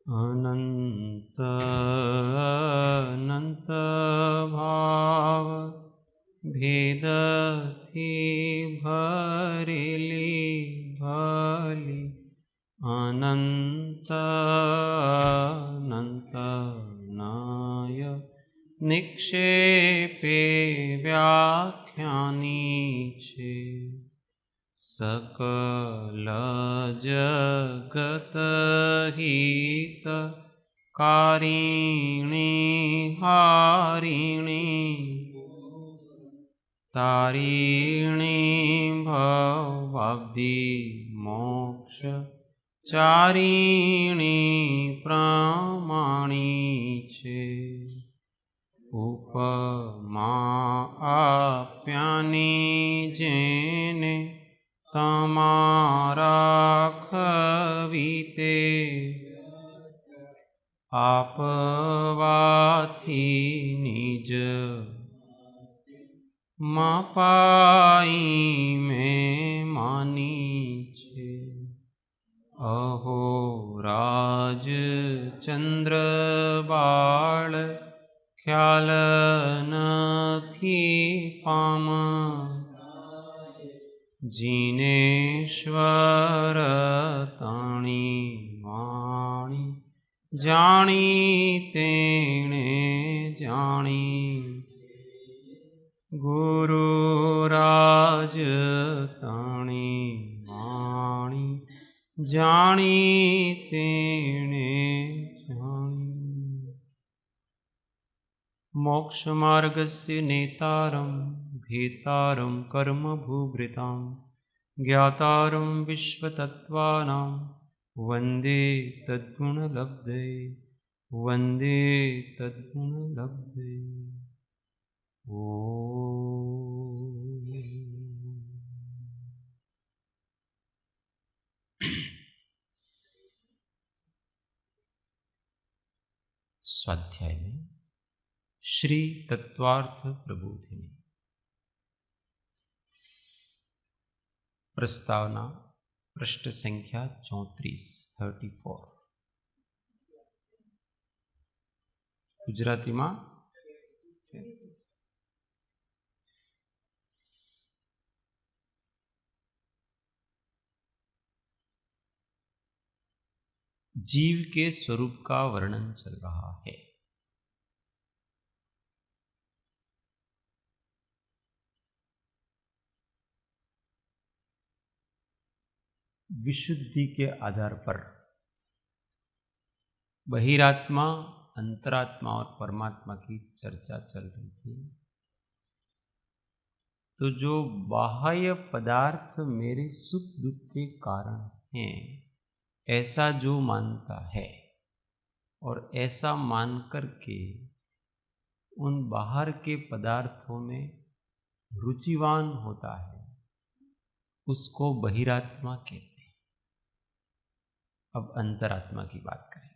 अनंत अनंत भाव भेदथी भरेली भली अनंत अनंत नाय निक्षेपे व्याख्यानी छे सकल जगत हित कारिणी हारिणी तारिणी भवाब्धि मोक्ष चारिणी प्रमाणी छे उपमा आप्यानी जेने तमारा खवीते आपवाथी निज मापाई में मानी छे अहो राज चंद्र बाळ ख्याल नथी पाम जिनेश्वर ताणी वाणी जाणी तेणे जाणी गुरु राज ताणी वाणी जाणी तेणे जाणी मोक्ष मार्गस्य नेतारं भेतारं कर्म भूभृतां ज्ञातारं विश्वतत्त्वानां वन्दे तद्गुणलब्धे वन्दे तद्गुणलब्धे ओ स्वाध्याय में श्री तत्वार्थ प्रबोधिनी प्रस्तावना पृष्ठ संख्या 34 गुजराती में जीव के स्वरूप का वर्णन चल रहा है। विशुद्धि के आधार पर बहिरात्मा, अंतरात्मा और परमात्मा की चर्चा चल रही थी। तो जो बाह्य पदार्थ मेरे सुख दुख के कारण हैं, ऐसा जो मानता है और ऐसा मान कर के उन बाहर के पदार्थों में रुचिवान होता है, उसको बहिरात्मा कहते हैं। अब अंतरात्मा की बात करें।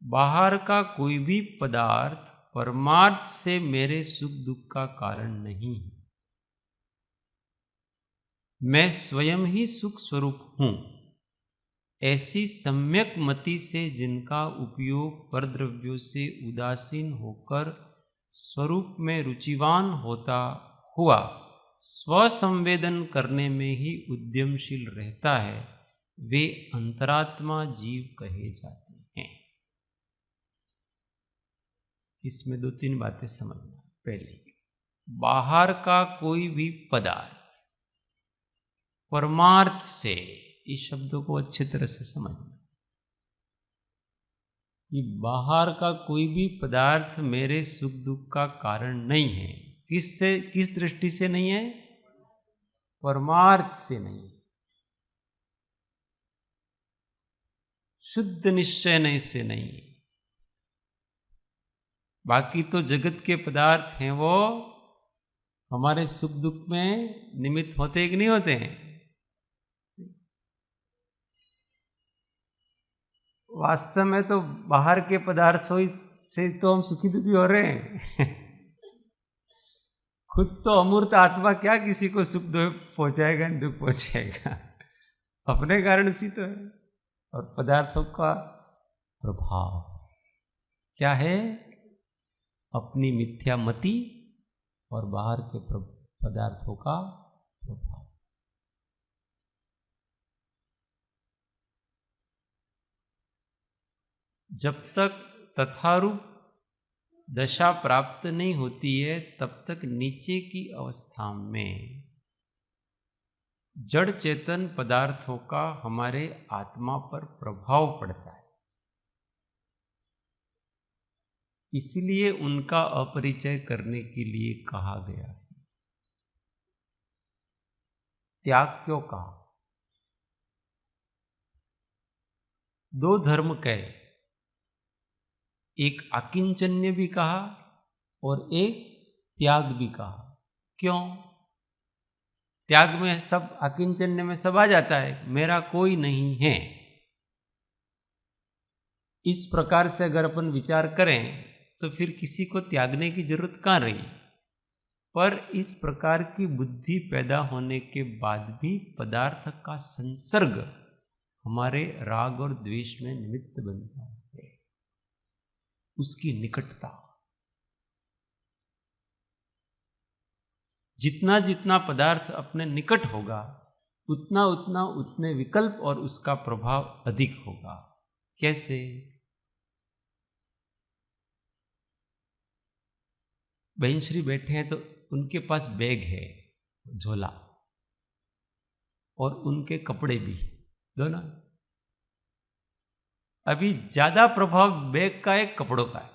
बाहर का कोई भी पदार्थ परमार्थ से मेरे सुख दुख का कारण नहीं है। मैं स्वयं ही सुख स्वरूप हूं। ऐसी सम्यक मति से जिनका उपयोग परद्रव्यों से उदासीन होकर स्वरूप में रुचिवान होता हुआ स्वसंवेदन करने में ही उद्यमशील रहता है, वे अंतरात्मा जीव कहे जाते हैं। इसमें 2-3 बातें समझना। पहले, बाहर का कोई भी पदार्थ परमार्थ से, इस शब्दों को अच्छी तरह से समझना कि बाहर का कोई भी पदार्थ मेरे सुख दुख का कारण नहीं है। किससे, किस दृष्टि से नहीं है? परमार्थ से नहीं। शुद्ध निश्चय नहीं से नहीं। बाकी तो जगत के पदार्थ हैं, वो हमारे सुख दुख में निमित्त होते कि नहीं होते हैं? वास्तव में तो बाहर के पदार्थों से तो हम सुखी दुखी हो रहे हैं। खुद तो अमूर्त आत्मा क्या किसी को सुख पहुंचाएगा, दुख पहुंचाएगा, अपने कारण सी तो है। और पदार्थों का प्रभाव क्या है? अपनी मिथ्या मति और बाहर के पदार्थों का प्रभाव। जब तक तथारूप दशा प्राप्त नहीं होती है तब तक नीचे की अवस्था में जड़ चेतन पदार्थों का हमारे आत्मा पर प्रभाव पड़ता है। इसलिए उनका अपरिचय करने के लिए कहा गया। त्याग क्यों कहा? दो धर्म कहे, एक आकिंचन्य भी कहा और एक त्याग भी कहा। क्यों? त्याग में सब, आकिंचन्य में सब आ जाता है, मेरा कोई नहीं है। इस प्रकार से अगर अपन विचार करें तो फिर किसी को त्यागने की जरूरत कहाँ रही। पर इस प्रकार की बुद्धि पैदा होने के बाद भी पदार्थ का संसर्ग हमारे राग और द्वेष में निमित्त बनता है। उसकी निकटता, जितना जितना पदार्थ अपने निकट होगा उतना उतना उतने विकल्प और उसका प्रभाव अधिक होगा। कैसे? बहन श्री बैठे हैं तो उनके पास बैग है, झोला, और उनके कपड़े भी, दोनों। अभी ज्यादा प्रभाव बैग का है, कपड़ों का है।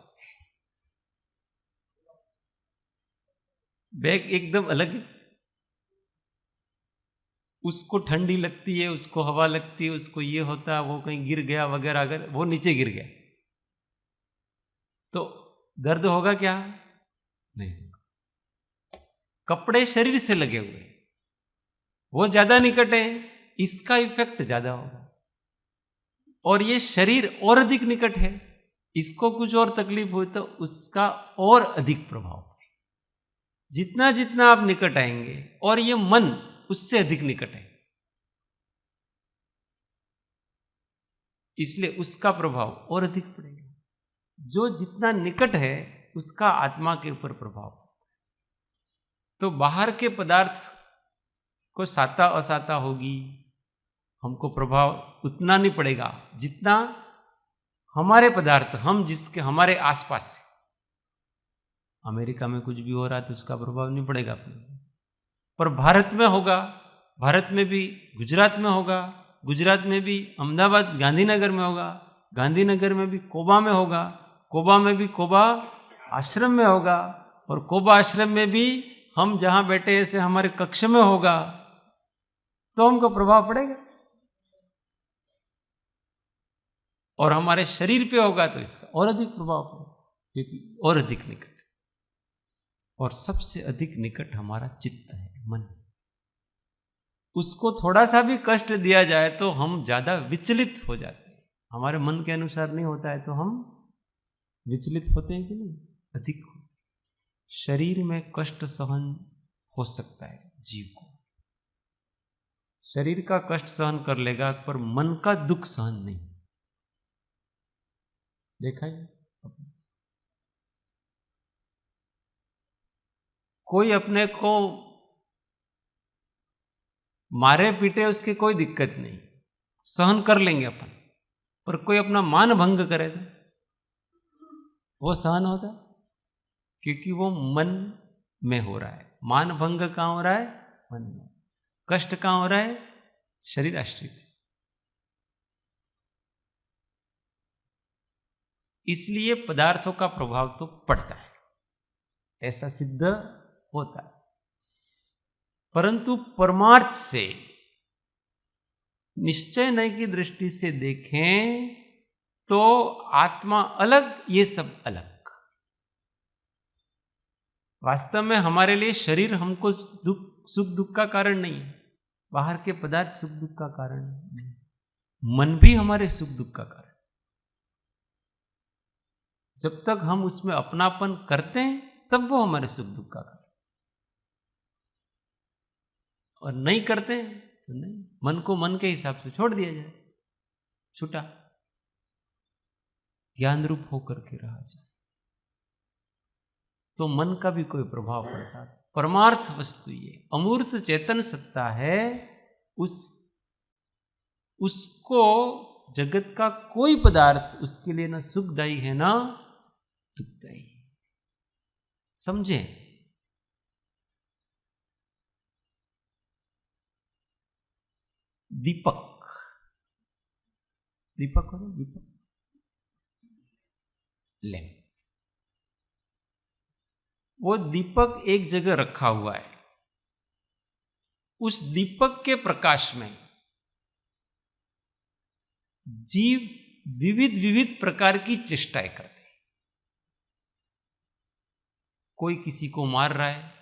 बैग एकदम अलग है, उसको ठंडी लगती है, उसको हवा लगती है, उसको ये होता है, वो कहीं गिर गया वगैरह, अगर वो नीचे गिर गया तो दर्द होगा क्या? नहीं। कपड़े शरीर से लगे हुए, वो ज्यादा निकट है, इसका इफेक्ट ज्यादा होगा। और ये शरीर और अधिक निकट है, इसको कुछ और तकलीफ हुई तो उसका और अधिक प्रभाव। जितना जितना आप निकट आएंगे, और ये मन उससे अधिक निकट है, इसलिए उसका प्रभाव और अधिक पड़ेगा। जो जितना निकट है उसका आत्मा के ऊपर प्रभाव। तो बाहर के पदार्थ को साता असाता होगी, हमको प्रभाव उतना नहीं पड़ेगा जितना हमारे पदार्थ, हम जिसके हमारे आसपास से। अमेरिका में कुछ भी हो रहा है तो उसका प्रभाव नहीं पड़ेगा अपने, पर भारत में होगा। भारत में भी गुजरात में होगा, गुजरात में भी अहमदाबाद गांधीनगर में होगा, गांधीनगर में भी कोबा में होगा, कोबा में भी कोबा आश्रम में होगा, और कोबा आश्रम में भी हम जहां बैठे ऐसे हमारे कक्ष में होगा, तो हमको प्रभाव पड़ेगा। और हमारे शरीर पे होगा तो इसका और अधिक प्रभाव पड़ेगा, क्योंकि और अधिक निकट। और सबसे अधिक निकट हमारा चित्त है, मन। उसको थोड़ा सा भी कष्ट दिया जाए तो हम ज्यादा विचलित हो जाते हैं। हमारे मन के अनुसार नहीं होता है तो हम विचलित होते हैं कि नहीं? अधिक होते। शरीर में कष्ट सहन हो सकता है जीव को, शरीर का कष्ट सहन कर लेगा, पर मन का दुख सहन नहीं। देखा है? कोई अपने को मारे पीटे उसकी कोई दिक्कत नहीं, सहन कर लेंगे अपन। पर कोई अपना मान भंग करे तो वो सहन होता, क्योंकि वो मन में हो रहा है। मान भंग कहां हो रहा है? मन में। कष्ट कहां हो रहा है? शरीर आश्रित। इसलिए पदार्थों का प्रभाव तो पड़ता है, ऐसा सिद्ध होता है। परंतु परमार्थ से, निश्चय नहीं की दृष्टि से देखें तो आत्मा अलग, ये सब अलग। वास्तव में हमारे लिए शरीर हमको सुख दुख का कारण नहीं है, बाहर के पदार्थ सुख दुख का कारण नहीं। मन भी हमारे सुख दुख का कारण। जब तक हम उसमें अपनापन करते हैं तब वो हमारे सुख दुख का कारण। और नहीं करते हैं तो नहीं, मन को मन के हिसाब से छोड़ दिया जाए, छूटा, ज्ञान रूप होकर के रहा जाए, तो मन का भी कोई प्रभाव पड़ता। परमार्थ वस्तु ये अमूर्त चेतन सत्ता है, उसको जगत का कोई पदार्थ उसके लिए ना सुखदायी है ना दुखदायी। समझे? दीपक, दीपक हो ना, दीपक लैंप, वो दीपक एक जगह रखा हुआ है, उस दीपक के प्रकाश में जीव विविध विविध प्रकार की चेष्टाएं करते हैं। कोई किसी को मार रहा है,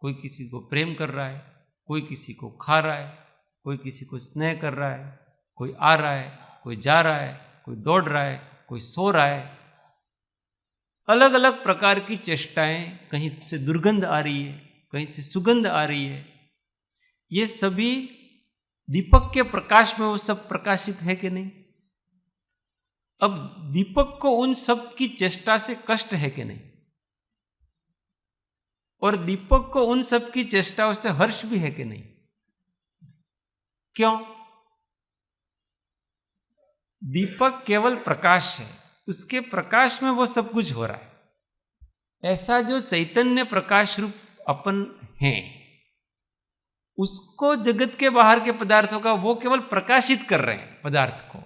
कोई किसी को प्रेम कर रहा है, कोई किसी को खा रहा है, कोई किसी को स्नेह कर रहा है, कोई आ रहा है, कोई जा रहा है, कोई दौड़ रहा है, कोई सो रहा है। अलग अलग प्रकार की चेष्टाएं, कहीं से दुर्गंध आ रही है, कहीं से सुगंध आ रही है। ये सभी दीपक के प्रकाश में वो सब प्रकाशित है कि नहीं? अब दीपक को उन सब की चेष्टा से कष्ट है कि नहीं? और दीपक को उन सब की चेष्टाओं से हर्ष भी है कि नहीं? क्यों? दीपक केवल प्रकाश है, उसके प्रकाश में वो सब कुछ हो रहा है। ऐसा जो चैतन्य प्रकाश रूप अपन है, उसको जगत के बाहर के पदार्थों का वो केवल प्रकाशित कर रहे हैं पदार्थ को,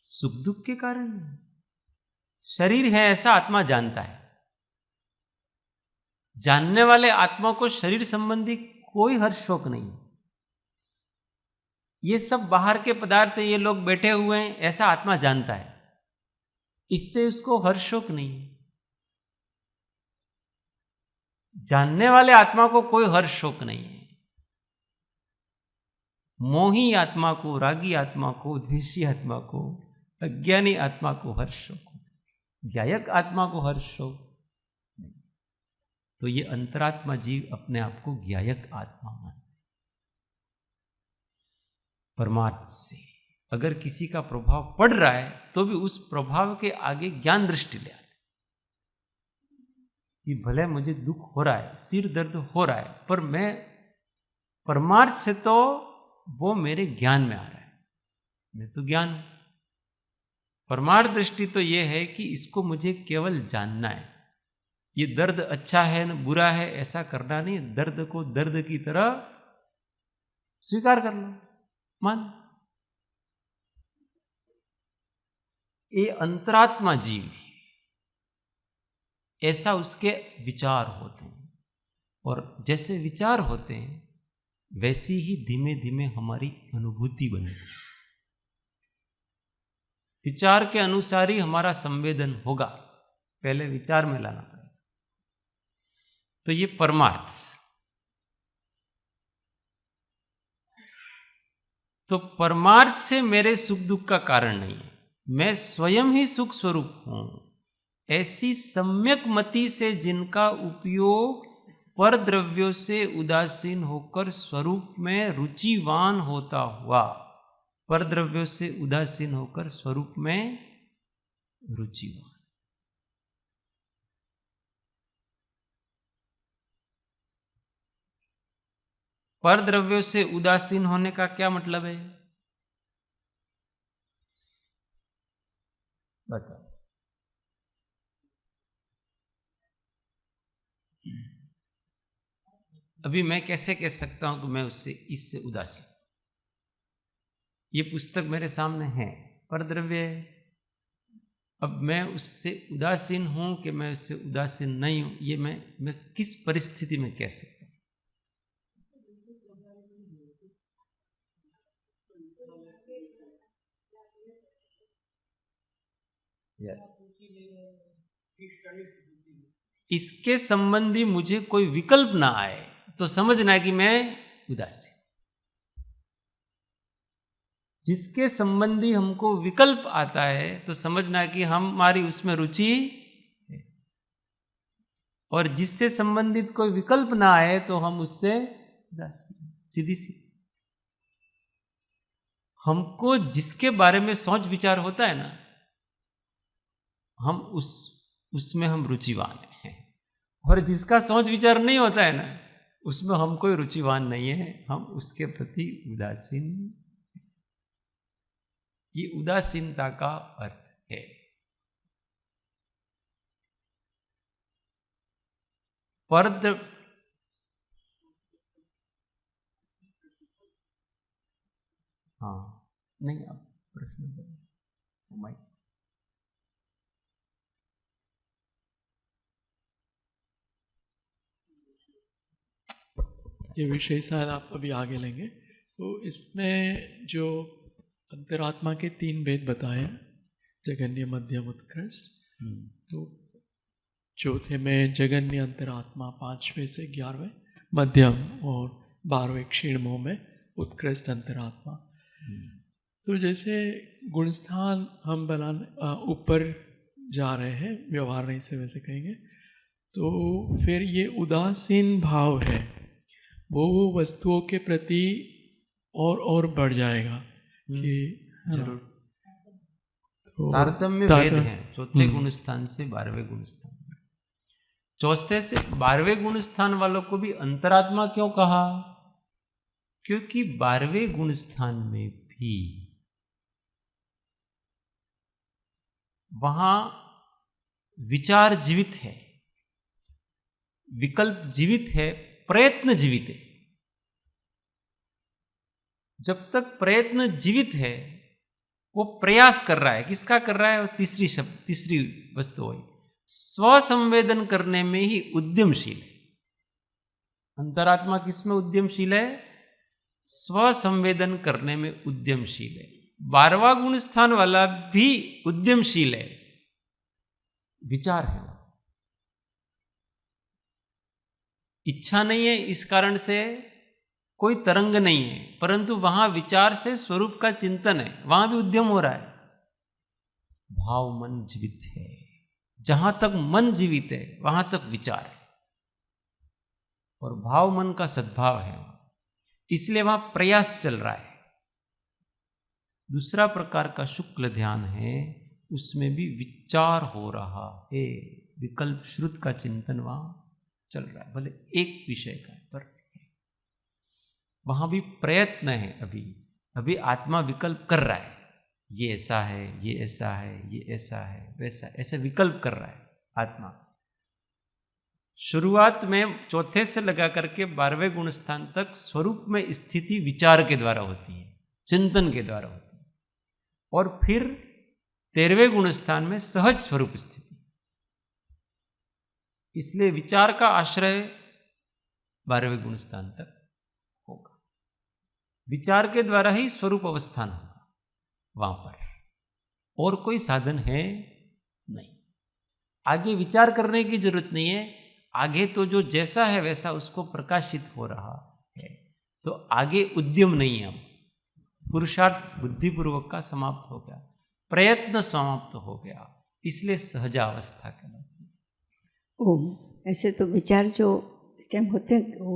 सुख दुख के कारण। शरीर है ऐसा आत्मा जानता है, जानने वाले आत्मा को शरीर संबंधी कोई हर्ष शोक नहीं। ये सब बाहर के पदार्थ है, ये लोग बैठे हुए हैं, ऐसा आत्मा जानता है, इससे उसको हर्ष शोक नहीं। जानने वाले आत्मा को कोई हर्ष शोक नहीं है। मोही आत्मा को, रागी आत्मा को, द्वेषी आत्मा को, अज्ञानी आत्मा को हर्ष शोक, ज्ञायक आत्मा को हर्ष शोक। तो ये अंतरात्मा जीव अपने आप को ज्ञायक आत्मा मानता है। परमार्थ से अगर किसी का प्रभाव पड़ रहा है तो भी उस प्रभाव के आगे ज्ञान दृष्टि ले आते कि भले मुझे दुख हो रहा है, सिर दर्द हो रहा है, पर मैं परमार्थ से तो वो मेरे ज्ञान में आ रहा है, मैं तो ज्ञान। परमार्थ दृष्टि तो ये है कि इसको मुझे केवल जानना है, ये दर्द अच्छा है न बुरा है ऐसा करना नहीं, दर्द को दर्द की तरह स्वीकार कर लो, मान। ये अंतरात्मा जीव, ऐसा उसके विचार होते हैं, और जैसे विचार होते हैं वैसी ही धीमे धीमे हमारी अनुभूति बनती है। विचार के अनुसार ही हमारा संवेदन होगा, पहले विचार में लाना पड़ेगा। तो ये परमार्थ। तो परमार्थ से मेरे सुख दुख का कारण नहीं है, मैं स्वयं ही सुख स्वरूप हूं। ऐसी सम्यक मति से जिनका उपयोग पर द्रव्यों से उदासीन होकर स्वरूप में रुचिवान होता हुआ, पर द्रव्यों से उदासीन होकर स्वरूप में रुचिवान। पर द्रव्यों से उदासीन होने का क्या मतलब है? बताओ। अभी मैं कैसे कह सकता हूं कि मैं उससे इससे उदासीन? ये पुस्तक मेरे सामने है, पर द्रव्य है। अब मैं उससे उदासीन हूं कि मैं उससे उदासीन नहीं हूं, ये मैं किस परिस्थिति में कह सकता हूं? यस, इसके संबंधी मुझे कोई विकल्प ना आए तो समझना कि मैं उदासीन। जिसके संबंधी हमको विकल्प आता है तो समझना कि हमारी उसमें रुचि है, और जिससे संबंधित कोई विकल्प ना आए तो हम उससे उदासीन, सीधी सी। हमको जिसके बारे में सोच विचार होता है ना, हम उसमें हम रुचिवान हैं, और जिसका सोच विचार नहीं होता है ना, उसमें हम कोई रुचिवान नहीं है, हम उसके प्रति उदासीन। ये उदासीनता का अर्थ है। परद्रव्य, हाँ नहीं, आप प्रश्न करें। ये विषय शायद आप अभी आगे लेंगे। तो इसमें जो अंतरात्मा के 3 भेद बताए हैं, जगन्य, मध्यम, उत्कृष्ट। तो चौथे में जगन्य अंतरात्मा 5वें से 11वें मध्यम, और 12वें क्षीणमों में उत्कृष्ट अंतरात्मा। तो जैसे गुणस्थान हम बनाने ऊपर जा रहे हैं, व्यवहार नहीं से वैसे कहेंगे, तो फिर ये उदासीन भाव है वो वस्तुओं के प्रति और बढ़ जाएगा कि जरूर। तो तारतम्य भेद है चौथे गुणस्थान से 12वें गुणस्थान। चौथे से 12वें गुणस्थान वालों को भी अंतरात्मा क्यों कहा? क्योंकि 12वें गुणस्थान में भी वहां विचार जीवित है, विकल्प जीवित है, प्रयत्न जीवित है। जब तक प्रयत्न जीवित है, वो प्रयास कर रहा है। किसका कर रहा है? और तीसरी वस्तु है स्वसंवेदन करने में ही उद्यमशील है। अंतरात्मा किसमें उद्यमशील है? स्वसंवेदन करने में उद्यमशील है। 12वां गुण स्थान वाला भी उद्यमशील है, विचार है। इच्छा नहीं है, इस कारण से कोई तरंग नहीं है, परंतु वहां विचार से स्वरूप का चिंतन है, वहां भी उद्यम हो रहा है। भाव मन जीवित है। जहां तक मन जीवित है वहां तक विचार है, और भाव मन का सद्भाव है, इसलिए वहां प्रयास चल रहा है। दूसरा प्रकार का शुक्ल ध्यान है, उसमें भी विचार हो रहा है, विकल्प श्रुत का चिंतन वहां चल रहा है, भले एक विषय का, पर वहां भी प्रयत्न है। अभी आत्मा विकल्प कर रहा है, ये ऐसा है, ये ऐसा है, ये ऐसा है, वैसा, ऐसे विकल्प कर रहा है आत्मा। शुरुआत में चौथे से लगा करके 12वें गुण स्थान तक स्वरूप में स्थिति विचार के द्वारा होती है, चिंतन के द्वारा होती है, और फिर 13वें गुण स्थान में सहज स्वरूप स्थिति। इसलिए विचार का आश्रय 12वें गुण स्थान तक होगा। विचार के द्वारा ही स्वरूप अवस्थान होगा वहां पर, और कोई साधन है नहीं। आगे विचार करने की जरूरत नहीं है, आगे तो जो जैसा है वैसा उसको प्रकाशित हो रहा है, तो आगे उद्यम नहीं है। पुरुषार्थ बुद्धिपूर्वक का समाप्त हो गया, प्रयत्न समाप्त हो गया, इसलिए सहजावस्था कहलाती है। ऐसे तो विचार जो इस टाइम होते हैं वो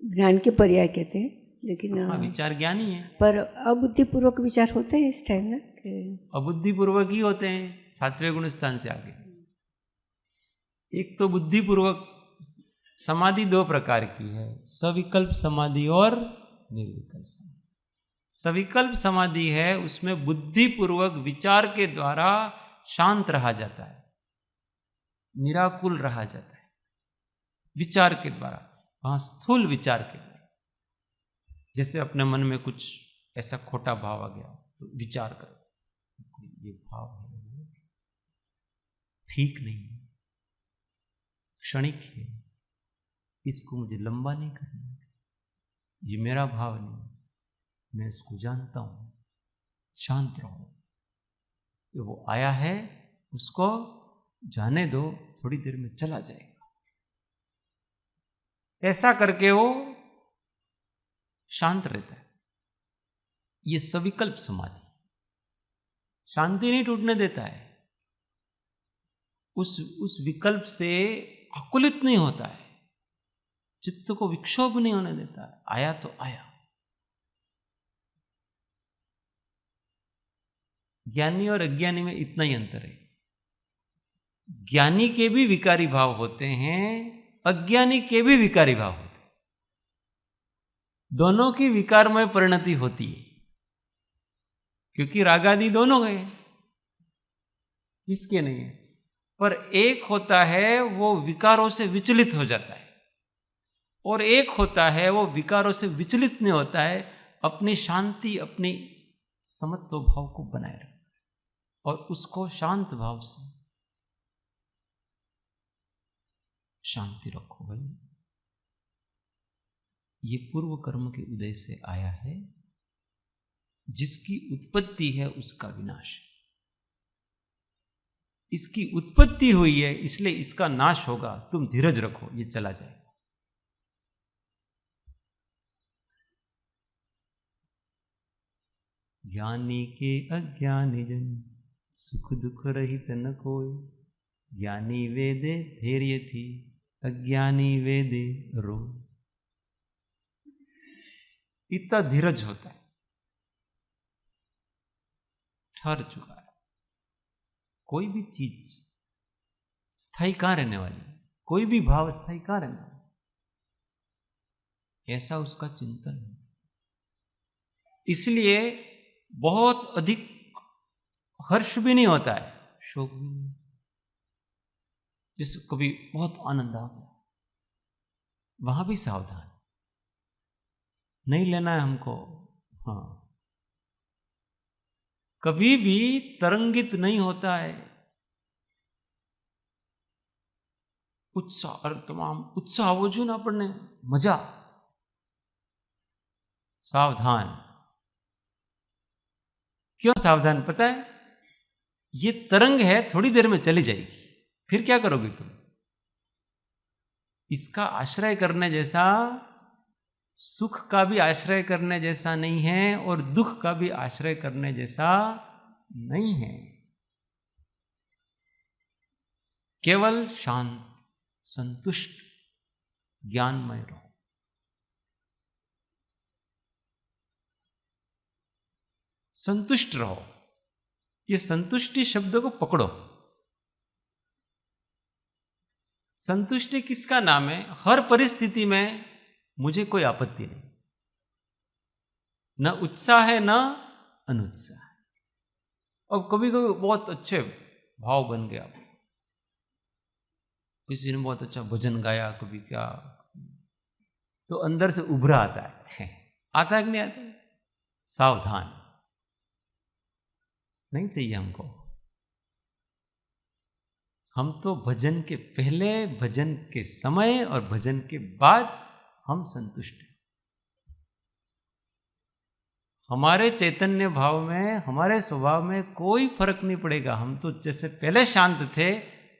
ज्ञान के पर्याय कहते हैं, लेकिन विचार ज्ञान ही है। पर अबुद्धिपूर्वक विचार होते हैं इस टाइम ना, अबुद्धिपूर्वक ही होते हैं 7वें गुण स्थान से आगे। एक तो बुद्धिपूर्वक समाधि 2 प्रकार की है, सविकल्प समाधि और निर्विकल्प समाधि। सविकल्प समाधि है, उसमें बुद्धिपूर्वक विचार के द्वारा शांत रहा जाता है, निराकुल रहा जाता है विचार के द्वारा। वहां स्थूल विचार के द्वारा, जैसे अपने मन में कुछ ऐसा खोटा भाव आ गया तो विचार करो, ये भाव है ठीक नहीं है, क्षणिक है, इसको मुझे लंबा नहीं करना, ये मेरा भाव नहीं, मैं इसको जानता हूं, शांत रहो। तो वो आया है, उसको जाने दो, थोड़ी देर में चला जाएगा। ऐसा करके वो शांत रहता है। ये सविकल्प समाधि शांति नहीं टूटने देता है, उस विकल्प से आकुलित नहीं होता है, चित्त को विक्षोभ नहीं होने देता है, आया तो आया। ज्ञानी और अज्ञानी में इतना ही अंतर है। ज्ञानी के भी विकारी भाव होते हैं, अज्ञानी के भी विकारी भाव होते हैं। दोनों की विकारमय परिणति होती है, क्योंकि रागादि दोनों गए, किसके नहीं है। पर एक होता है वो विकारों से विचलित हो जाता है, और एक होता है वो विकारों से विचलित नहीं होता है, अपनी शांति, अपनी समत्व भाव को बनाए रखता है, और उसको शांत भाव से शांति रखो भाई। ये पूर्व कर्म के उदय से आया है, जिसकी उत्पत्ति है उसका विनाश। इसकी उत्पत्ति हुई है इसलिए इसका नाश होगा, तुम धीरज रखो, ये चला जाएगा। ज्ञानी के अज्ञानी जन सुख दुख रहित न कोई, ज्ञानी वेदे धैर्य थी, अज्ञानी वेदे रो। इतना धीरज होता है, ठहर चुका है। कोई भी चीज स्थायी कहां रहने वाली, कोई भी भाव स्थायी कहां रहने वाला, ऐसा उसका चिंतन है। इसलिए बहुत अधिक हर्ष भी नहीं होता है, शोक भी नहीं। जैसे कभी बहुत आनंद आ गया, वहां भी सावधान, नहीं लेना है हमको। हाँ, कभी भी तरंगित नहीं होता है उत्साह, और तमाम उत्साह वो जो ना पड़ने मजा, सावधान। क्यों सावधान पता है? ये तरंग है, थोड़ी देर में चली जाएगी, फिर क्या करोगे तुम? इसका आश्रय करने जैसा, सुख का भी आश्रय करने जैसा नहीं है, और दुख का भी आश्रय करने जैसा नहीं है। केवल शांत, संतुष्ट, ज्ञानमय रहो। संतुष्ट रहो। ये संतुष्टि शब्द को पकड़ो। संतुष्टि किसका नाम है? हर परिस्थिति में मुझे कोई आपत्ति नहीं, न उत्साह है न अनुत्साह है। और कभी कभी बहुत अच्छे भाव बन गया, किसी ने बहुत अच्छा भजन गाया, कभी क्या, तो अंदर से उभरा आता है। आता है कि नहीं आता? सावधान, नहीं चाहिए हमको। हम तो भजन के पहले, भजन के समय और भजन के बाद हम संतुष्ट हैं। हमारे चैतन्य भाव में, हमारे स्वभाव में कोई फर्क नहीं पड़ेगा। हम तो जैसे पहले शांत थे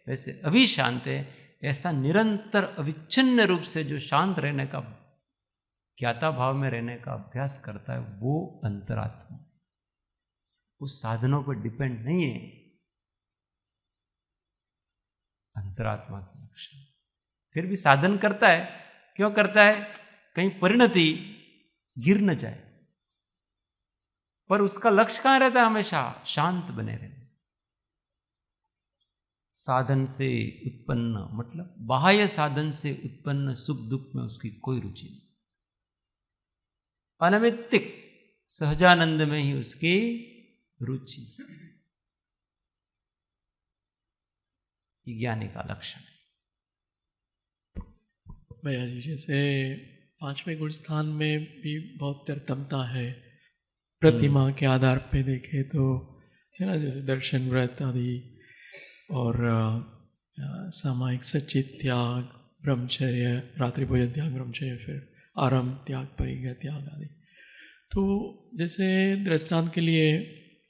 वैसे अभी शांत है। ऐसा निरंतर अविच्छिन्न रूप से जो शांत रहने का, ज्ञाता भाव में रहने का अभ्यास करता है, वो अंतरात्मा। उस साधनों पर डिपेंड नहीं है, अंतरात्मा का लक्षण। फिर भी साधन करता है, क्यों करता है? कहीं परिणति गिर न जाए। पर उसका लक्ष्य कहां रहता है? हमेशा शांत बने रहना। साधन से उत्पन्न, मतलब बाह्य साधन से उत्पन्न सुख दुख में उसकी कोई रुचि नहीं। अनैमित्तिक सहजानंद में ही उसकी रुचि। ज्ञानी का लक्षण है। भैया जी, जैसे 5वें गुण स्थान में भी बहुत तरतमता है। प्रतिमा के आधार पे देखे तो जैसे दर्शन, व्रत आदि, और सामायिक सचित त्याग, ब्रह्मचर्य, रात्रि भोजन त्याग, ब्रह्मचर्य, फिर आरंभ त्याग, परिग्रह त्याग आदि। तो जैसे दृष्टांत के लिए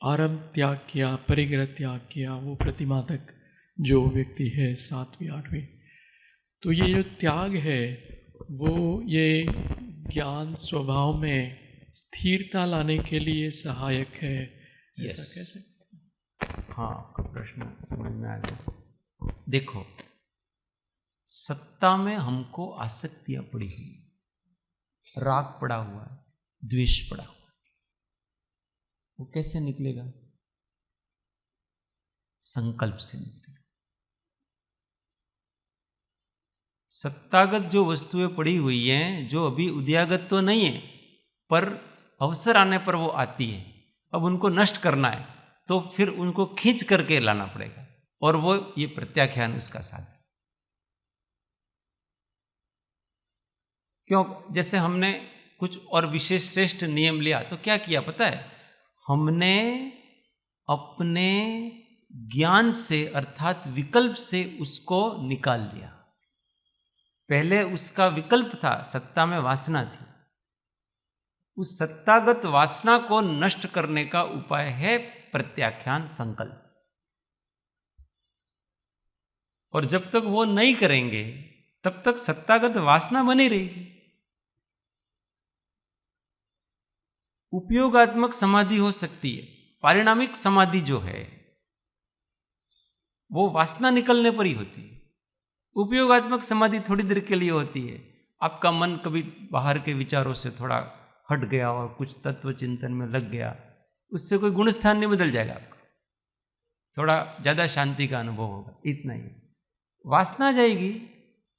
आरंभ त्याग किया, परिग्रह त्याग किया, वो प्रतिमा तक जो व्यक्ति है 7वीं 8वीं, तो ये जो त्याग है वो ये ज्ञान स्वभाव में स्थिरता लाने के लिए सहायक है, ऐसा कह सकते? हाँ, आपका प्रश्न समझ में आ गया। देखो, सत्ता में हमको आसक्तियां पड़ी हुई, राग पड़ा हुआ है, द्वेष पड़ा हुआ है, वो कैसे निकलेगा? संकल्प से निकलेगा। सत्तागत जो वस्तुएं पड़ी हुई हैं, जो अभी उदयागत तो नहीं है, पर अवसर आने पर वो आती है, अब उनको नष्ट करना है तो फिर उनको खींच करके लाना पड़ेगा, और वो ये प्रत्याख्यान उसका साधन। क्यों? जैसे हमने कुछ और विशेष श्रेष्ठ नियम लिया तो क्या किया पता है? हमने अपने ज्ञान से अर्थात विकल्प से उसको निकाल दिया। पहले उसका विकल्प था, सत्ता में वासना थी। उस सत्तागत वासना को नष्ट करने का उपाय है प्रत्याख्यान, संकल्प। और जब तक वो नहीं करेंगे तब तक सत्तागत वासना बनी रहेगी। उपयोगात्मक समाधि हो सकती है, पारिणामिक समाधि जो है वो वासना निकलने पर ही होती है। उपयोगात्मक समाधि थोड़ी देर के लिए होती है, आपका मन कभी बाहर के विचारों से थोड़ा हट गया और कुछ तत्व चिंतन में लग गया, उससे कोई गुण स्थान नहीं बदल जाएगा, आपका थोड़ा ज्यादा शांति का अनुभव होगा, इतना ही। वासना जाएगी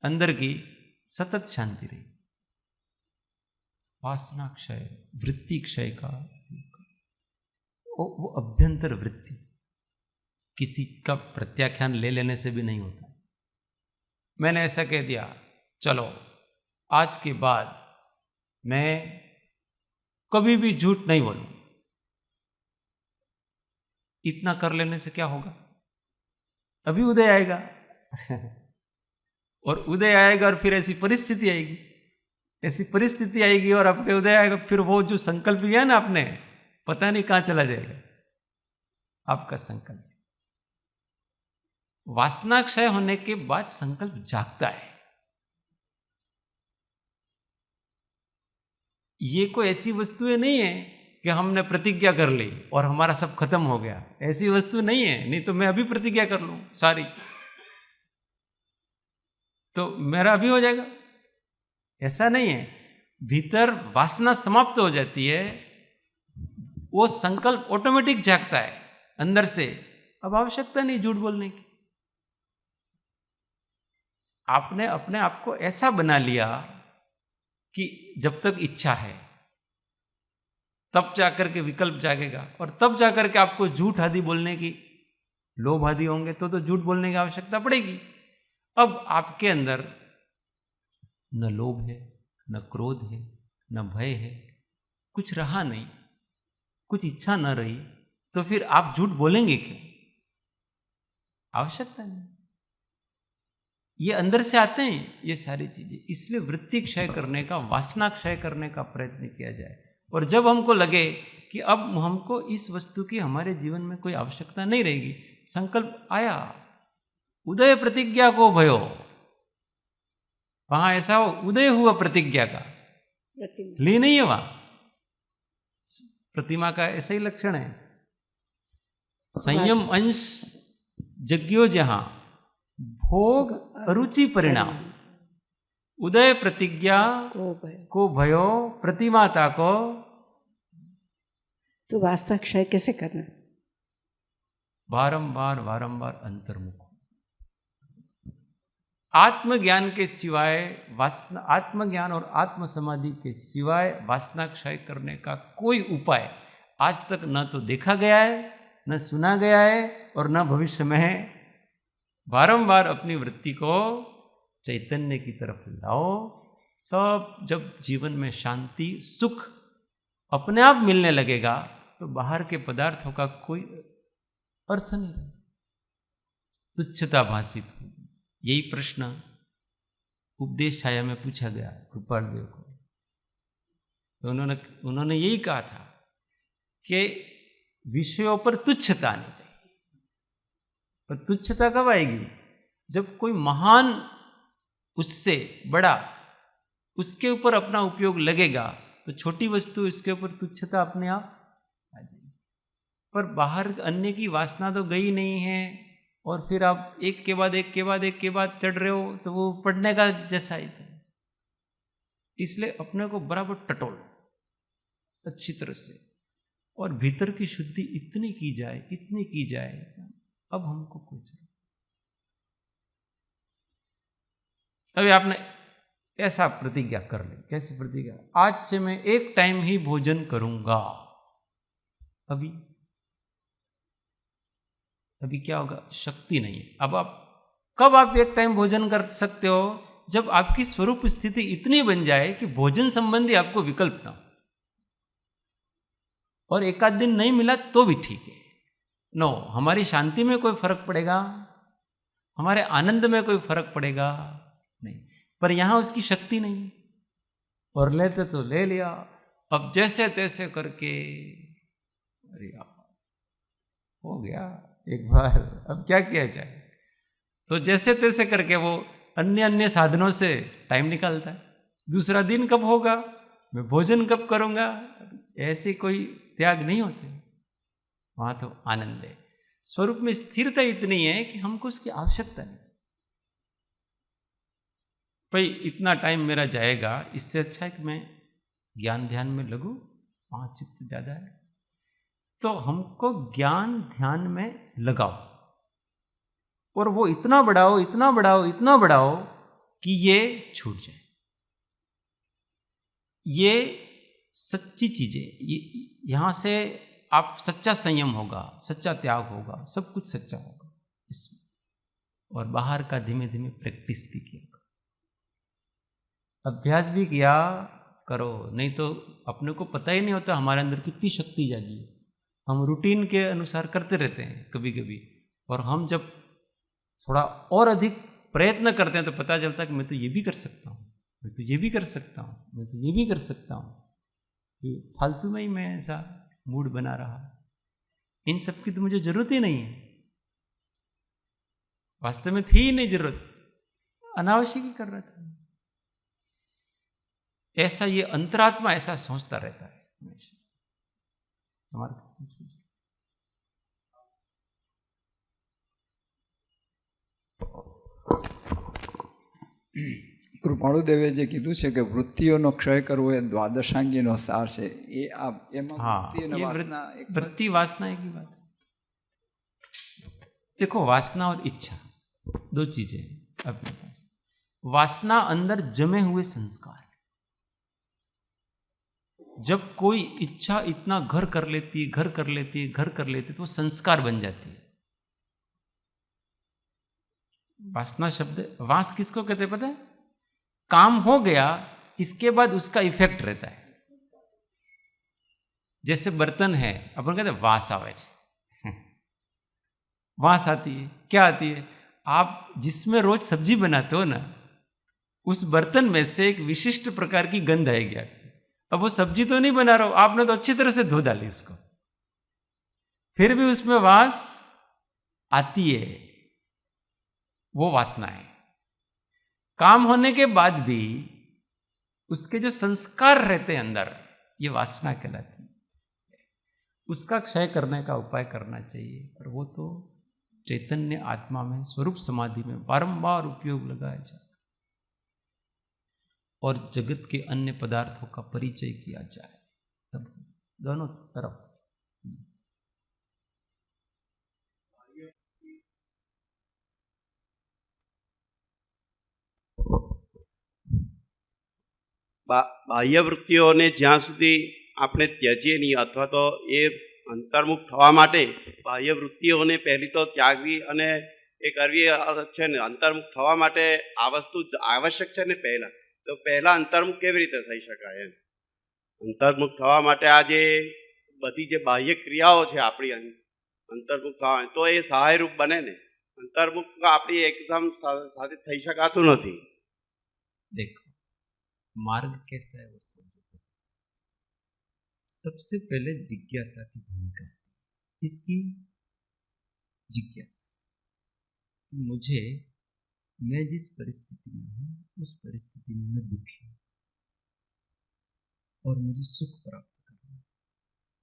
अंदर की, सतत शांति रहेगी। वासना क्षय, वृत्ति क्षय का वो अभ्यंतर वृत्ति किसी का प्रत्याख्यान ले लेने से भी नहीं होता। मैंने ऐसा कह दिया, चलो आज के बाद मैं कभी भी झूठ नहीं बोलूं, इतना कर लेने से क्या होगा? अभी उदय आएगा और उदय आएगा और फिर ऐसी परिस्थिति आएगी, ऐसी परिस्थिति आएगी और आपके उदय आएगा, फिर वो जो संकल्प किया ना आपने, पता नहीं कहां चला जाएगा आपका संकल्प। वासना क्षय होने के बाद संकल्प जागता है। ये कोई ऐसी वस्तुएं नहीं है कि हमने प्रतिज्ञा कर ली और हमारा सब खत्म हो गया, ऐसी वस्तु नहीं है। नहीं तो मैं अभी प्रतिज्ञा कर लूं सारी, तो मेरा अभी हो जाएगा, ऐसा नहीं है। भीतर वासना समाप्त हो जाती है, वो संकल्प ऑटोमेटिक जागता है अंदर से, अब आवश्यकता नहीं झूठ बोलने की। आपने अपने आप को ऐसा बना लिया कि जब तक इच्छा है तब जाकर के विकल्प जागेगा, और तब जाकर के आपको झूठ आदि बोलने की, लोभ आदि होंगे तो झूठ बोलने की आवश्यकता पड़ेगी। अब आपके अंदर न लोभ है, न क्रोध है, न भय है, कुछ रहा नहीं, कुछ इच्छा न रही, तो फिर आप झूठ बोलेंगे क्यों? आवश्यकता नहीं। ये अंदर से आते हैं ये सारी चीजें। इसलिए वृत्ति क्षय करने का, वासना क्षय करने का प्रयत्न किया जाए। और जब हमको लगे कि अब हमको इस वस्तु की हमारे जीवन में कोई आवश्यकता नहीं रहेगी, संकल्प आया, उदय प्रतिज्ञा को भयो, वहां ऐसा हो उदय हुआ प्रतिज्ञा का, ली नहीं है वहां। प्रतिमा का ऐसा ही लक्षण है, संयम अंश जग्यो जहां, भोग अरुचि परिणाम, उदय प्रतिज्ञा को भयो, प्रतिमाता को। तो वासना क्षय कैसे करना? बारंबार बारंबार अंतर्मुख। आत्मज्ञान के सिवाय वासना, आत्मज्ञान और आत्म समाधि के सिवाय वासना क्षय करने का कोई उपाय आज तक न तो देखा गया है, न सुना गया है, और न भविष्य में है। बारंबार अपनी वृत्ति को चैतन्य की तरफ लाओ। सब जब जीवन में शांति, सुख अपने आप मिलने लगेगा तो बाहर के पदार्थों का कोई अर्थ नहीं, तुच्छता भासित होगी। यही प्रश्न उपदेश छाया में पूछा गया कृपाल देव को, तो उन्होंने यही कहा था कि विषयों पर तुच्छता आनी चाहिए। पर तुच्छता कब आएगी? जब कोई महान, उससे बड़ा, उसके ऊपर अपना उपयोग लगेगा, तो छोटी वस्तु इसके ऊपर तुच्छता अपने आप आ जाएगी। पर बाहर अन्य की वासना तो गई नहीं है, और फिर आप एक के बाद एक के बाद एक के बाद चढ़ रहे हो तो वो पढ़ने का जैसा ही था। इसलिए अपने को बराबर टटोलो अच्छी तरह से, और भीतर की शुद्धि इतनी की जाए, इतनी की जाए, अब हमको कुछ। अभी आपने ऐसा प्रतिज्ञा कर ली। कैसी प्रतिज्ञा? आज से मैं एक टाइम ही भोजन करूंगा। अभी क्या होगा? शक्ति नहीं है। अब आप कब आप एक टाइम भोजन कर सकते हो? जब आपकी स्वरूप स्थिति इतनी बन जाए कि भोजन संबंधी आपको विकल्प ना हो, और एक आध दिन नहीं मिला तो भी ठीक है। नो, हमारी शांति में कोई फर्क पड़ेगा? हमारे आनंद में कोई फर्क पड़ेगा? नहीं। पर यहां उसकी शक्ति नहीं, और लेते तो ले लिया। अब जैसे तैसे करके, अरे हो गया एक बार, अब क्या किया जाए? तो जैसे तैसे करके वो अन्य अन्य साधनों से टाइम निकालता है। दूसरा दिन कब होगा, मैं भोजन कब करूंगा, ऐसे कोई त्याग नहीं होते वहां। तो आनंद है। स्वरूप में स्थिरता इतनी है कि हमको उसकी आवश्यकता नहीं। भाई इतना टाइम मेरा जाएगा, इससे अच्छा है कि मैं ज्ञान ध्यान में लगूं, वहां चित्त ज्यादा है। तो हमको ज्ञान ध्यान में लगाओ, और वो इतना बढ़ाओ, इतना बढ़ाओ, इतना बढ़ाओ कि ये छूट जाए। ये सच्ची चीजें, यहां से आप सच्चा संयम होगा, सच्चा त्याग होगा, सब कुछ सच्चा होगा इसमें। और बाहर का धीमे धीमे प्रैक्टिस भी किया, अभ्यास भी किया करो। नहीं तो अपने को पता ही नहीं होता हमारे अंदर कितनी शक्ति जागी है। हम रूटीन के अनुसार करते रहते हैं कभी कभी, और हम जब थोड़ा और अधिक प्रयत्न करते हैं तो पता चलता है कि मैं तो ये भी कर सकता हूँ, मैं तो ये भी कर सकता हूँ, मैं तो ये भी कर सकता हूँ। फालतू में ही मैं ऐसा मूड बना रहा, इन सब की तो मुझे जरूरत ही नहीं है। वास्तव में थी ही नहीं जरूरत, अनावश्यक ही कर रहा था। ऐसा ये अंतरात्मा ऐसा सोचता रहता है हमेशा। કૃપાળુદેવે જે કીધું છે કે વૃત્તિઓનો ક્ષય કરવો એ દ્વાદશાંગીનો સાર છે, એ આ એમાં हाँ, વૃત્તિ અને ये વાસના એક वृत्ति वासना एक ही बात है। देखो, वासना और इच्छा दो चीजें हैं अपने पास। वासना अंदर जमे हुए संस्कार है। जब कोई इच्छा इतना घर कर लेती है, घर कर लेती है, घर कर लेती है, तो वो संस्कार बन जाती है। वासना शब्द, वास किसको कहते हैं पता है? काम हो गया, इसके बाद उसका इफेक्ट रहता है। जैसे बर्तन है, अपन कहते हैं वास आवे छे, वास आती है। क्या आती है? आप जिसमें रोज सब्जी बनाते हो ना, उस बर्तन में से एक विशिष्ट प्रकार की गंध आएगी आपकी। अब वो सब्जी तो नहीं बना रहा हो, आपने तो अच्छी तरह से धो डाली उसको, फिर भी उसमें वास आती है। वो वासना है। काम होने के बाद भी उसके जो संस्कार रहते हैं अंदर, ये वासना कहलाती है। उसका क्षय करने का उपाय करना चाहिए, और वो तो चैतन्य आत्मा में, स्वरूप समाधि में बारंबार उपयोग लगाया जाए, और जगत के अन्य पदार्थों का परिचय किया जाए, तब दोनों तरफ। બાહ્ય વૃત્તિઓને જ્યાં સુધી આપણે ત્યજીએ નહીં, અથવા તો એ અંતર્મુખ થવા માટે બાહ્ય વૃત્તિઓને પહેલી તો ત્યાગવી અને એ કરવી છે ને, અંતર્મુખ થવા માટે આ વસ્તુ આવશ્યક છે ને પહેલાં. તો પહેલાં અંતર્મુખ કેવી રીતે થઈ શકાય એમ? અંતર્મુખ થવા માટે આ જે બધી જે બાહ્ય ક્રિયાઓ છે આપણી અંતર્મુખ થવા, તો એ સહાયરૂપ બને ને. અંતર્મુખ આપણી એકદમ સાથે થઈ શકાતું નથી. देखो, मार्ग कैसा है वो समझो। सबसे पहले जिज्ञासा की भूमिका, इसकी जिज्ञासा, मुझे, मैं जिस परिस्थिति में हूं उस परिस्थिति में मैं दुखी हूं, और मुझे सुख प्राप्त करना है।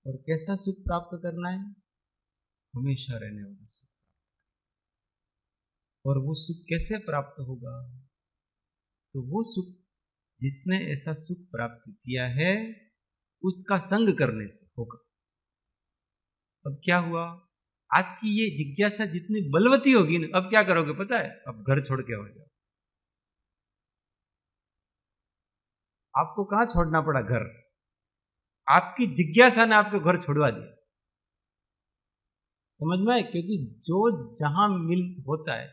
और कैसा सुख प्राप्त करना है? हमेशा रहने वाला सुख। और वो सुख कैसे प्राप्त होगा? तो वो सुख जिसने ऐसा सुख प्राप्त किया है उसका संग करने से होगा। अब क्या हुआ, आपकी ये जिज्ञासा जितनी बलवती होगी ना, अब क्या करोगे पता है? अब घर छोड़ के हो जाओ। आपको कहां छोड़ना पड़ा घर? आपकी जिज्ञासा ने आपको घर छोड़वा दिया। समझ में आए? क्योंकि जो जहां मिल होता है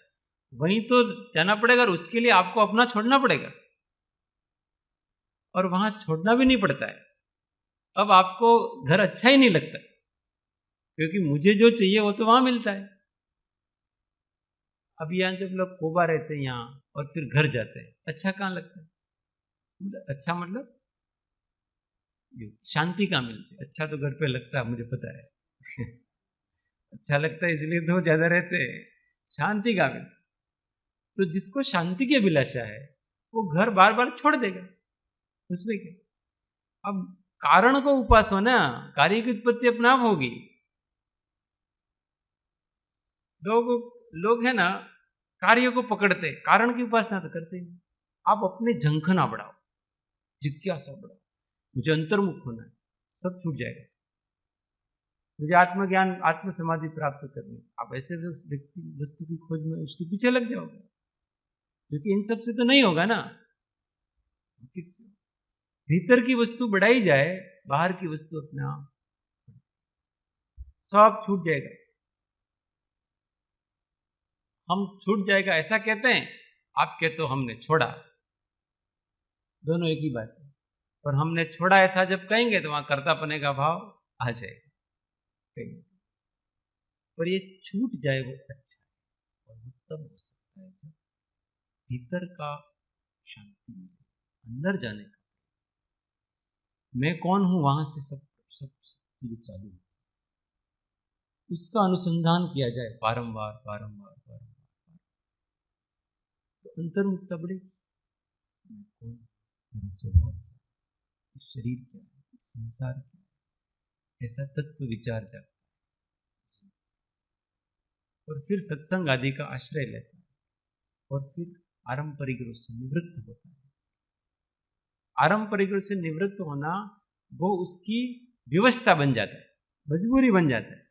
वहीं तो जाना पड़ेगा, और उसके लिए आपको अपना छोड़ना पड़ेगा, और वहां छोड़ना भी नहीं पड़ता है। अब आपको घर अच्छा ही नहीं लगता, क्योंकि मुझे जो चाहिए वो तो वहां मिलता है। अब यहां जब लोग कोबा रहते हैं यहाँ और फिर घर जाते हैं, अच्छा कहाँ लगता है? अच्छा मतलब शांति कहाँ मिलती है? अच्छा तो घर पे लगता है, मुझे पता है अच्छा लगता है इसलिए तो ज्यादा रहते हैं। शांति कहाँ मिलती? तो जिसको शांति की अभिलाषा है वो घर बार बार छोड़ देगा, उसमें क्या? अब कारण को उपासो ना, कार्य की उत्पत्ति अपने आप होगी। लोग है ना, कार्य को पकड़ते, कारण की उपासना तो करते नहीं। आप अपने झंखना बढ़ाओ, जिज्ञासा बढ़ाओ, मुझे अंतर्मुख होना है, सब छूट जाएगा। मुझे आत्मज्ञान, आत्म समाधि प्राप्त करनी, आप ऐसे व्यक्ति वस्तु की खोज में उसके पीछे लग जाओगे, क्योंकि इन सब से तो नहीं होगा ना। किस भीतर की वस्तु बढ़ाई जाए, बाहर की वस्तु अपने आप सब छूट जाएगा। हम छूट जाएगा ऐसा कहते हैं, आप कहते हो हमने छोड़ा, दोनों एक ही बात है। पर हमने छोड़ा ऐसा जब कहेंगे तो वहां कर्तापने का भाव आ जाएगा कहीं। पर ये छूट जाए वो अच्छा है, और वो तब हो सकता है जब भीतर का शांति मिले, अंदर जाने का मैं कौन हूं वहां से सब चीजें चालू है, उसका अनुसंधान किया जाए बारंबार बारंबार बारंबार, तो अंतर्मुखता बढ़ेगी। मैं कौन, मेरा स्वभाव क्या है, शरीर क्या है, संसार क्या है, ऐसा तत्व विचार जाता है, और फिर सत्संग आदि का आश्रय लेता है, और फिर आरंभ परिग्रह से निवृत्त होता है। आरंभ परिग्रह से निवृत्त होना वो उसकी व्यवस्था बन जाता है, मजबूरी बन जाता है,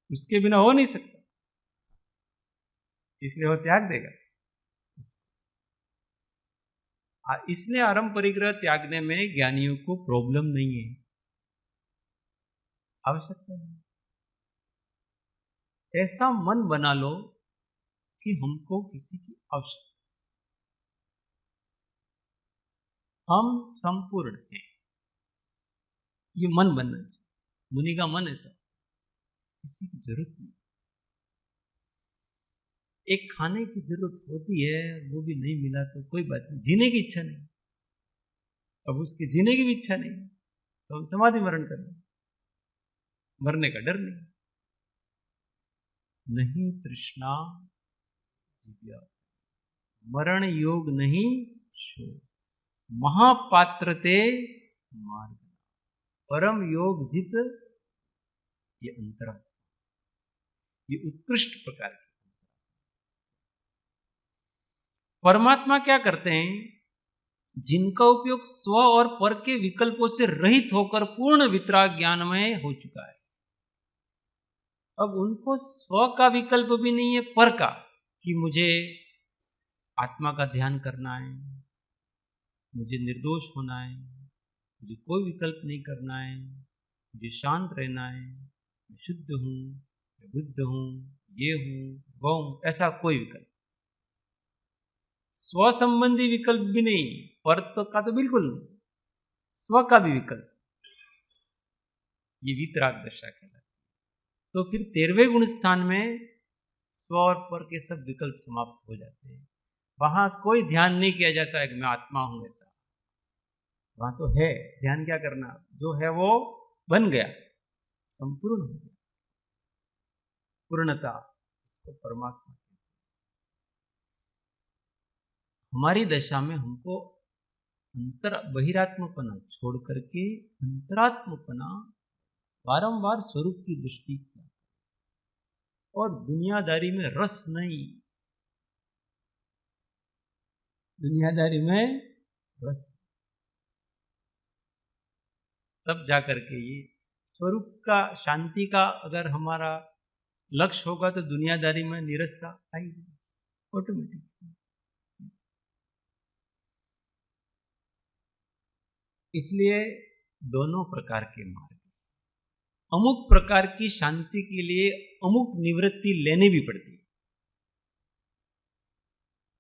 उसके बिना हो नहीं सकता, इसलिए वो त्याग देगा। इसलिए आरंभ परिग्रह त्यागने में ज्ञानियों को प्रॉब्लम नहीं है, आवश्यकता नहीं। ऐसा मन बना लो कि हमको किसी की आवश्यकता, हम संपूर्ण हैं, ये मन बनना चाहिए। मुनि का मन ऐसा, किसी की जरूरत नहीं। एक खाने की जरूरत होती है, वो भी नहीं मिला तो कोई बात नहीं, जीने की इच्छा नहीं, अब उसके जीने की भी इच्छा नहीं तो हम समाधि मरण कर लें, मरने का डर नहीं। नहीं तृष्णा मरण योग नहीं शो, महापात्रते मार्ग परम योग जित, ये अंतरा, ये उत्कृष्ट प्रकार की। परमात्मा क्या करते हैं? जिनका उपयोग स्व और पर के विकल्पों से रहित होकर पूर्ण वितराग ज्ञान में हो चुका है। अब उनको स्व का विकल्प भी नहीं है, पर का, कि मुझे आत्मा का ध्यान करना है, मुझे निर्दोष होना है, मुझे कोई विकल्प नहीं करना है, मुझे शांत रहना है, मैं शुद्ध हूं, मैं बुद्ध हूं, ये हूं, वो हूं, ऐसा कोई विकल्प, स्व संबंधी विकल्प भी नहीं, पर का तो बिल्कुल नहीं, स्व का भी विकल्प, ये वितराग दशा कहलाती है। तो फिर 13वें गुण स्थान में स्व और पर के सब विकल्प समाप्त हो जाते हैं। वहां कोई ध्यान नहीं किया जाता है कि मैं आत्मा हूं, ऐसा वहां तो है। ध्यान क्या करना, जो है वो बन गया, संपूर्ण हो गया, पूर्णता, इसको परमात्मा। हमारी दशा में हमको बहिरात्मपना छोड़ करके अंतरात्मपना, बारंबार स्वरूप की दृष्टि किया, और दुनियादारी में रस नहीं, दुनियादारी में बस, तब जाकर के ये स्वरूप का, शांति का अगर हमारा लक्ष्य होगा तो दुनियादारी में नीरसता आएगी ऑटोमेटिक। इसलिए दोनों प्रकार के मार्ग, अमुक प्रकार की शांति के लिए अमुक निवृत्ति लेनी भी पड़ती है,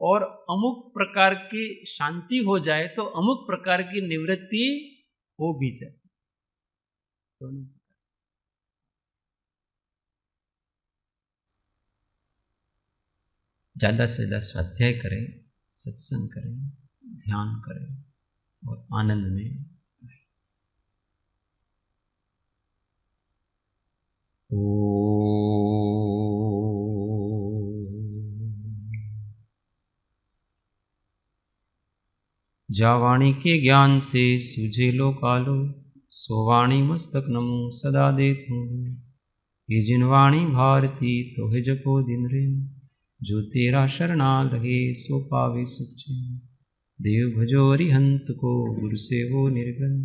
और अमुक प्रकार की शांति हो जाए तो अमुक प्रकार की निवृत्ति हो भी जाए। दोनों ज्यादा से ज्यादा स्वाध्याय करें, सत्संग करें, ध्यान करें और आनंद में रहें। जा वाणी के ज्ञान से सूझे लो कालो, सो वाणी मस्तक नमो सदा देखूं। ये जिन वाणी भारती तो है जपो दिन रेन, जो तेरा शरणा लगे सो पावे सुख चैन। देव भजो अरिहंत को, गुरु से हो निर्गन,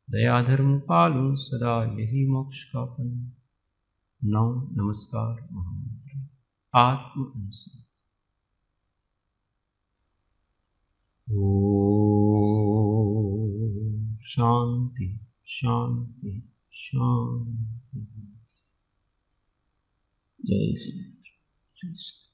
दया धर्म पालू सदा यही मोक्ष का पन। नौ नमस्कार महामंत्र आत्म अनुसार। ओम शांति शांति शांति। जय श्री कृष्ण।